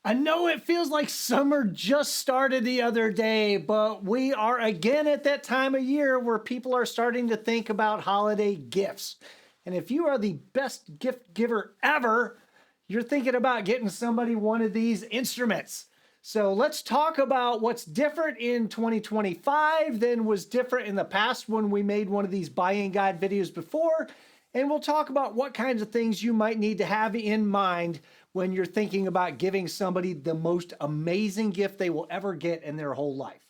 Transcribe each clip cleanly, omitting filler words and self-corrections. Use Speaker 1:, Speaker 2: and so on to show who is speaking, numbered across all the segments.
Speaker 1: I know it feels like summer just started the other day, but we are again at that time of year where people are starting to think about holiday gifts. And if you are the best gift giver ever, you're thinking about getting somebody one of these instruments. So let's talk about what's different in 2025 than was different in the past when we made one of these buying guide videos before. And we'll talk about what kinds of things you might need to have in mind when you're thinking about giving somebody the most amazing gift they will ever get in their whole life.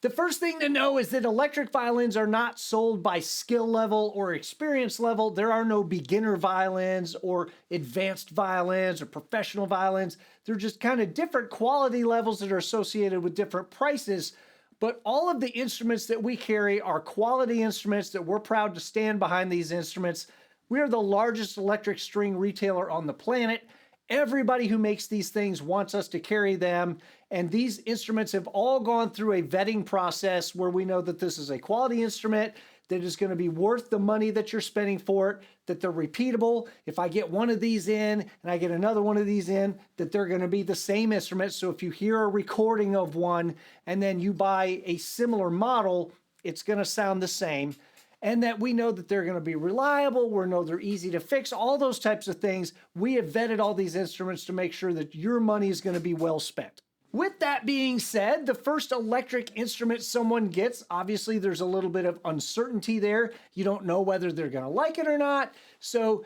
Speaker 1: The first thing to know is that electric violins are not sold by skill level or experience level. There are no beginner violins or advanced violins or professional violins. They're just kind of different quality levels that are associated with different prices. But all of the instruments that we carry are quality instruments that we're proud to stand behind these instruments. We are the largest electric string retailer on the planet. Everybody who makes these things wants us to carry them. And these instruments have all gone through a vetting process where we know that this is a quality instrument, that is going to be worth the money that you're spending for it, that they're repeatable. If I get one of these in and I get another one of these in, that they're going to be the same instrument. So if you hear a recording of one and then you buy a similar model, it's going to sound the same. And that we know that they're going to be reliable, we know they're easy to fix, all those types of things. We have vetted all these instruments to make sure that your money is going to be well spent. With that being said, the first electric instrument someone gets, obviously there's a little bit of uncertainty there. You don't know whether they're going to like it or not. So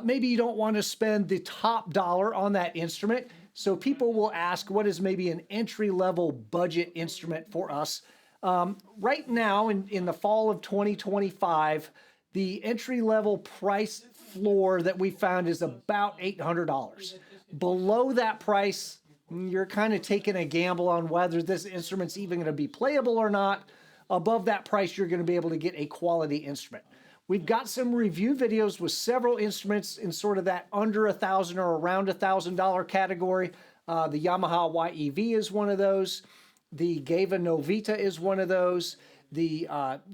Speaker 1: maybe you don't want to spend the top dollar on that instrument. So people will ask, what is maybe an entry-level budget instrument for us? Right now, in the fall of 2025, the entry-level price floor that we found is about $800. Below that price, you're kind of taking a gamble on whether this instrument's even going to be playable or not. Above that price, you're going to be able to get a quality instrument. We've got some review videos with several instruments in sort of that under $1,000 or around $1,000 category. The Yamaha YEV is one of those. The Gava Novita is one of those. The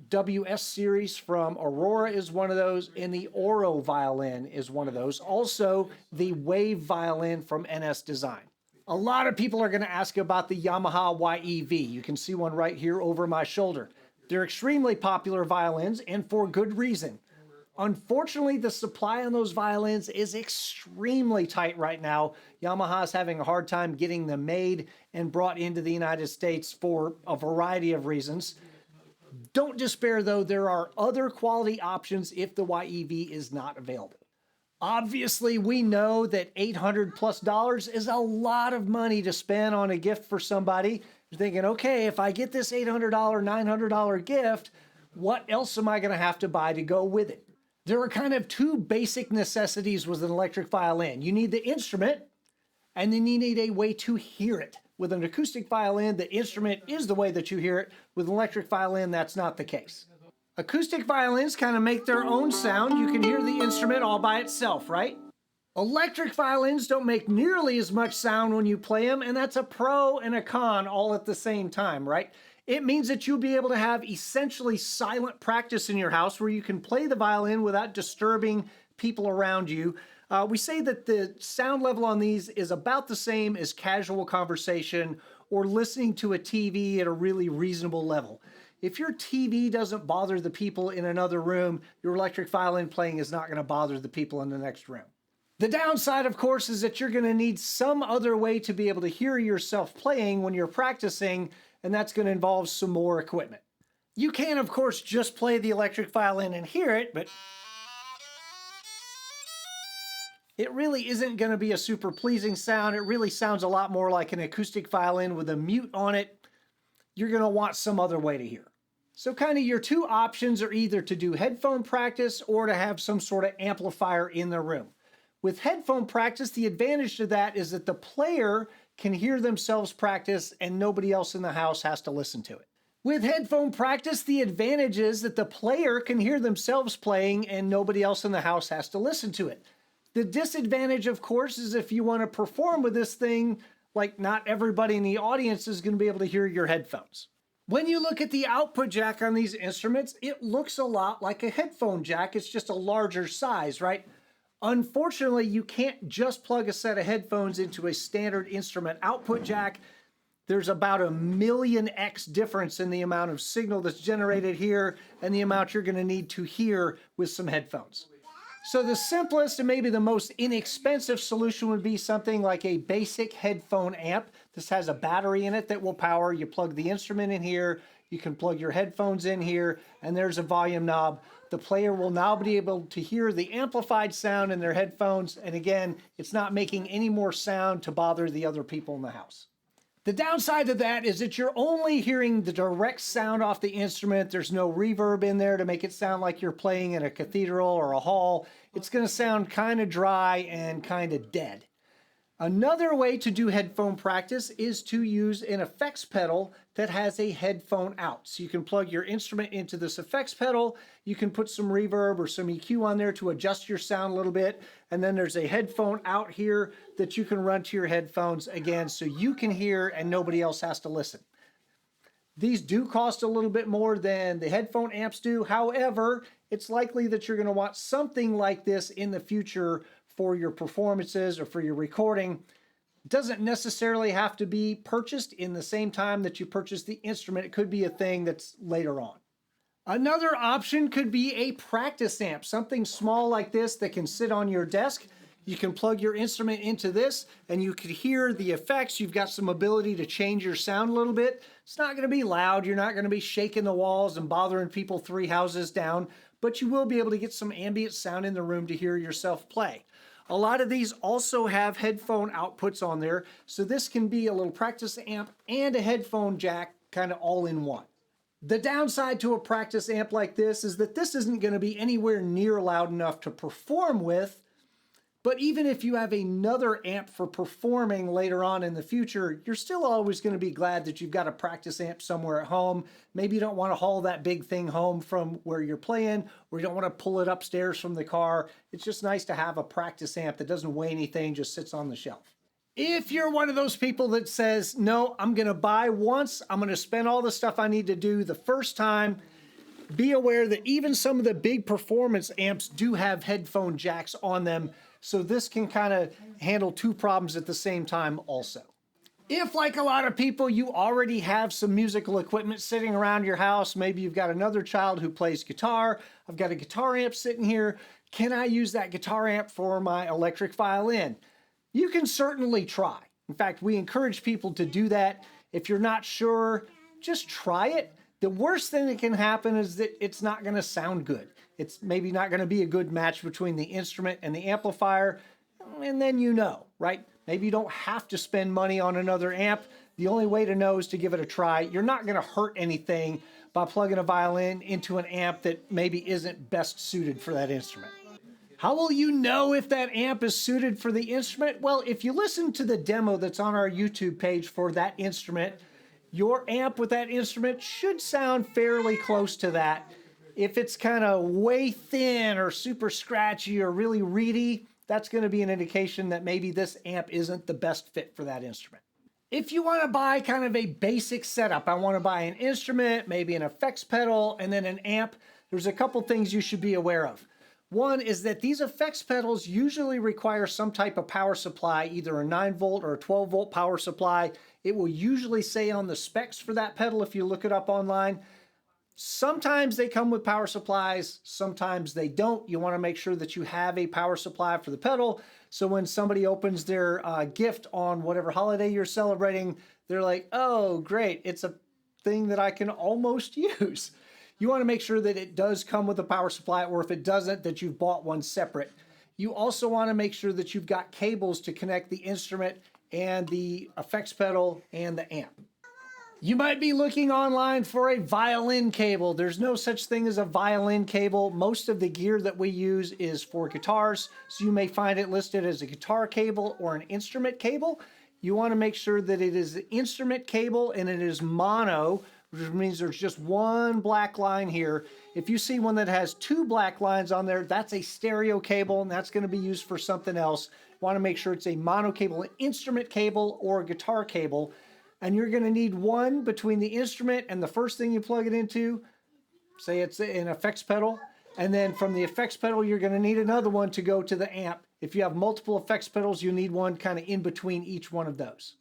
Speaker 1: WS series from Aurora is one of those. And the Oro violin is one of those. Also, the Wave violin from NS Design. A lot of people are going to ask about the Yamaha YEV. You can see one right here over my shoulder. They're extremely popular violins and for good reason. Unfortunately, the supply on those violins is extremely tight right now. Yamaha is having a hard time getting them made and brought into the United States for a variety of reasons. Don't despair though, there are other quality options if the YEV is not available. Obviously, we know that $800+ is a lot of money to spend on a gift for somebody. You're thinking, okay, if I get this $800, $900 gift, what else am I going to have to buy to go with it? There are kind of two basic necessities with an electric violin. You need the instrument, and then you need a way to hear it. With an acoustic violin, the instrument is the way that you hear it. With an electric violin, that's not the case. Acoustic violins kind of make their own sound. You can hear the instrument all by itself, right? Electric violins don't make nearly as much sound when you play them, and that's a pro and a con all at the same time, right? It means that you'll be able to have essentially silent practice in your house where you can play the violin without disturbing people around you. We say that the sound level on these is about the same as casual conversation or listening to a TV at a really reasonable level. If your TV doesn't bother the people in another room, your electric violin playing is not going to bother the people in the next room. The downside, of course, is that you're going to need some other way to be able to hear yourself playing when you're practicing, and that's going to involve some more equipment. You can, of course, just play the electric violin and hear it, but it really isn't going to be a super pleasing sound. It really sounds a lot more like an acoustic violin with a mute on it. You're going to want some other way to hear. So kind of your two options are either to do headphone practice or to have some sort of amplifier in the room. With headphone practice, the advantage to that is that the player can hear themselves practice and nobody else in the house has to listen to it. With headphone practice, the advantage is that the player can hear themselves playing and nobody else in the house has to listen to it. The disadvantage, of course, is if you want to perform with this thing, like not everybody in the audience is going to be able to hear your headphones. When you look at the output jack on these instruments, it looks a lot like a headphone jack. It's just a larger size, right? Unfortunately, you can't just plug a set of headphones into a standard instrument output jack. There's about a million X difference in the amount of signal that's generated here and the amount you're going to need to hear with some headphones. So the simplest and maybe the most inexpensive solution would be something like a basic headphone amp. This has a battery in it that will power. You plug the instrument in here, you can plug your headphones in here, and there's a volume knob. The player will now be able to hear the amplified sound in their headphones, and again, it's not making any more sound to bother the other people in the house. The downside to that is that you're only hearing the direct sound off the instrument. There's no reverb in there to make it sound like you're playing in a cathedral or a hall. It's going to sound kind of dry and kind of dead. Another way to do headphone practice is to use an effects pedal that has a headphone out. So you can plug your instrument into this effects pedal, you can put some reverb or some EQ on there to adjust your sound a little bit, and then there's a headphone out here that you can run to your headphones again so you can hear and nobody else has to listen. These do cost a little bit more than the headphone amps do. However, it's likely that you're going to want something like this in the future for your performances or for your recording. It doesn't necessarily have to be purchased in the same time that you purchase the instrument. It could be a thing that's later on. Another option could be a practice amp, something small like this that can sit on your desk. You can plug your instrument into this and you can hear the effects. You've got some ability to change your sound a little bit. It's not going to be loud. You're not going to be shaking the walls and bothering people 3 houses down, but you will be able to get some ambient sound in the room to hear yourself play. A lot of these also have headphone outputs on there, so this can be a little practice amp and a headphone jack kind of all in one. The downside to a practice amp like this is that this isn't going to be anywhere near loud enough to perform with, but even if you have another amp for performing later on in the future, you're still always going to be glad that you've got a practice amp somewhere at home. Maybe you don't want to haul that big thing home from where you're playing, or you don't want to pull it upstairs from the car. It's just nice to have a practice amp that doesn't weigh anything, just sits on the shelf. If you're one of those people that says, no, I'm going to buy once, I'm going to spend all the stuff I need to do the first time, be aware that even some of the big performance amps do have headphone jacks on them. So this can kind of handle 2 problems at the same time also. If, like a lot of people, you already have some musical equipment sitting around your house, maybe you've got another child who plays guitar, I've got a guitar amp sitting here, can I use that guitar amp for my electric violin? You can certainly try. In fact, we encourage people to do that. If you're not sure, just try it. The worst thing that can happen is that it's not going to sound good. It's maybe not going to be a good match between the instrument and the amplifier, and then you know, right? Maybe you don't have to spend money on another amp. The only way to know is to give it a try. You're not going to hurt anything by plugging a violin into an amp that maybe isn't best suited for that instrument. How will you know if that amp is suited for the instrument? Well, if you listen to the demo that's on our YouTube page for that instrument, your amp with that instrument should sound fairly close to that. If it's kind of way thin or super scratchy or really reedy, that's going to be an indication that maybe this amp isn't the best fit for that instrument. If you want to buy kind of a basic setup, I want to buy an instrument, maybe an effects pedal, and then an amp, there's a couple things you should be aware of. One is that these effects pedals usually require some type of power supply, either a 9-volt or a 12-volt power supply. It will usually say on the specs for that pedal if you look it up online. Sometimes they come with power supplies, sometimes they don't. You want to make sure that you have a power supply for the pedal, so when somebody opens their gift on whatever holiday you're celebrating, they're like, oh, great, it's a thing that I can almost use. You want to make sure that it does come with a power supply, or if it doesn't, that you've bought one separate. You also want to make sure that you've got cables to connect the instrument and the effects pedal and the amp. You might be looking online for a violin cable. There's no such thing as a violin cable. Most of the gear that we use is for guitars, so you may find it listed as a guitar cable or an instrument cable. You want to make sure that it is an instrument cable and it is mono, which means there's just one black line here. If you see one that has 2 black lines on there, that's a stereo cable, and that's going to be used for something else. You want to make sure it's a mono cable, an instrument cable, or a guitar cable. And you're going to need one between the instrument and the first thing you plug it into. Say it's an effects pedal. And then from the effects pedal, you're going to need another one to go to the amp. If you have multiple effects pedals, you need one kind of in between each one of those.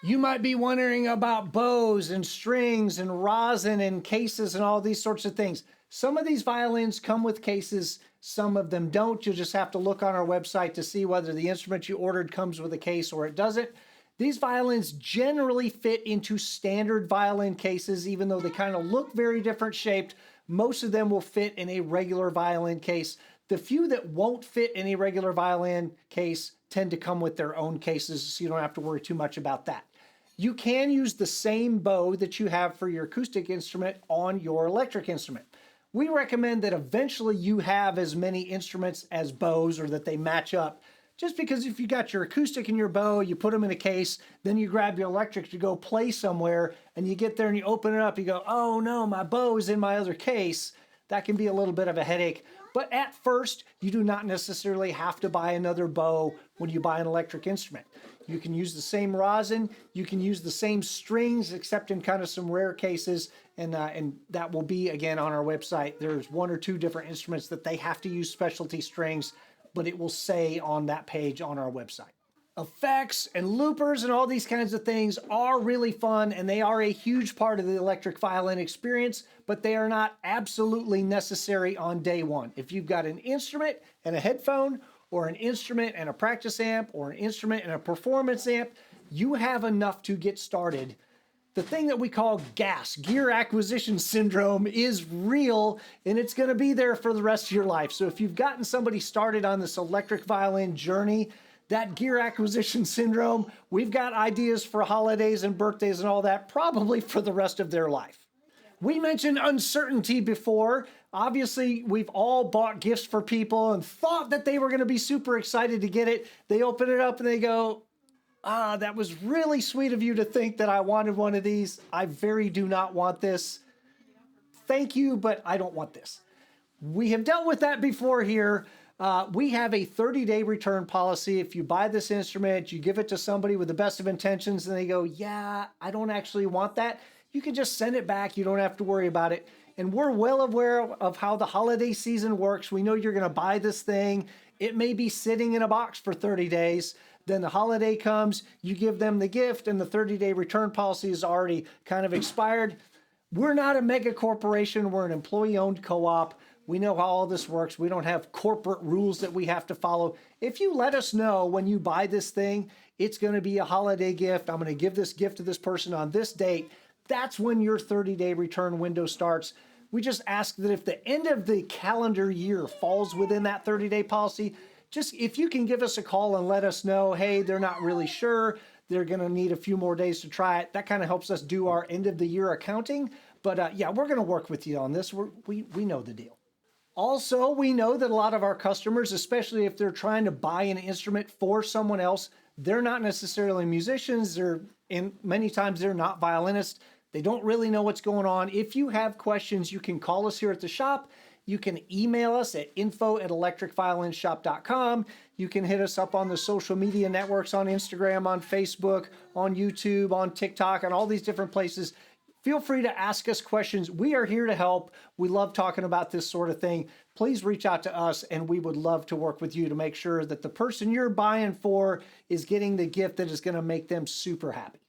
Speaker 1: You might be wondering about bows and strings and rosin and cases and all these sorts of things. Some of these violins come with cases, some of them don't. You'll just have to look on our website to see whether the instrument you ordered comes with a case or it doesn't. These violins generally fit into standard violin cases, even though they kind of look very different shaped. Most of them will fit in a regular violin case. The few that won't fit in a regular violin case tend to come with their own cases, so you don't have to worry too much about that. You can use the same bow that you have for your acoustic instrument on your electric instrument. We recommend that eventually you have as many instruments as bows, or that they match up. Just because if you got your acoustic and your bow, you put them in a case, then you grab your electric to go play somewhere, and you get there and you open it up, you go, oh no, my bow is in my other case. That can be a little bit of a headache. But at first, you do not necessarily have to buy another bow when you buy an electric instrument. You can use the same rosin, you can use the same strings, except in kind of some rare cases, and that will be, again, on our website. There's one or two different instruments that they have to use specialty strings, but it will say on that page on our website. Effects and loopers and all these kinds of things are really fun, and they are a huge part of the electric violin experience, but they are not absolutely necessary on day one. If you've got an instrument and a headphone, or an instrument and a practice amp, or an instrument and a performance amp, you have enough to get started. The thing that we call GAS, gear acquisition syndrome, is real, and it's going to be there for the rest of your life. So if you've gotten somebody started on this electric violin journey, that gear acquisition syndrome, we've got ideas for holidays and birthdays and all that, probably for the rest of their life. We mentioned uncertainty before. Obviously, we've all bought gifts for people and thought that they were going to be super excited to get it. They open it up and they go, that was really sweet of you to think that I wanted one of these. I very do not want this. Thank you, but I don't want this. We have dealt with that before here. We have a 30-day return policy. If you buy this instrument, you give it to somebody with the best of intentions, and they go, yeah, I don't actually want that, you can just send it back. You don't have to worry about it. And we're well aware of how the holiday season works. We know you're going to buy this thing. It may be sitting in a box for 30 days. Then the holiday comes, you give them the gift, and the 30-day return policy is already kind of expired. We're not a mega corporation. We're an employee-owned co-op. We know how all this works. We don't have corporate rules that we have to follow. If you let us know when you buy this thing, it's going to be a holiday gift. I'm going to give this gift to this person on this date. That's when your 30-day return window starts. We just ask that if the end of the calendar year falls within that 30-day policy, just if you can give us a call and let us know, hey, they're not really sure, they're going to need a few more days to try it. That kind of helps us do our end of the year accounting. But yeah, we're going to work with you on this. We know the deal. Also, we know that a lot of our customers, especially if they're trying to buy an instrument for someone else, they're not necessarily musicians. Many times they're not violinists. They don't really know what's going on. If you have questions, you can call us here at the shop. You can email us at info@electricviolinshop.com. You can hit us up on the social media networks, on Instagram, on Facebook, on YouTube, on TikTok, and all these different places. Feel free to ask us questions. We are here to help. We love talking about this sort of thing. Please reach out to us, and we would love to work with you to make sure that the person you're buying for is getting the gift that is going to make them super happy.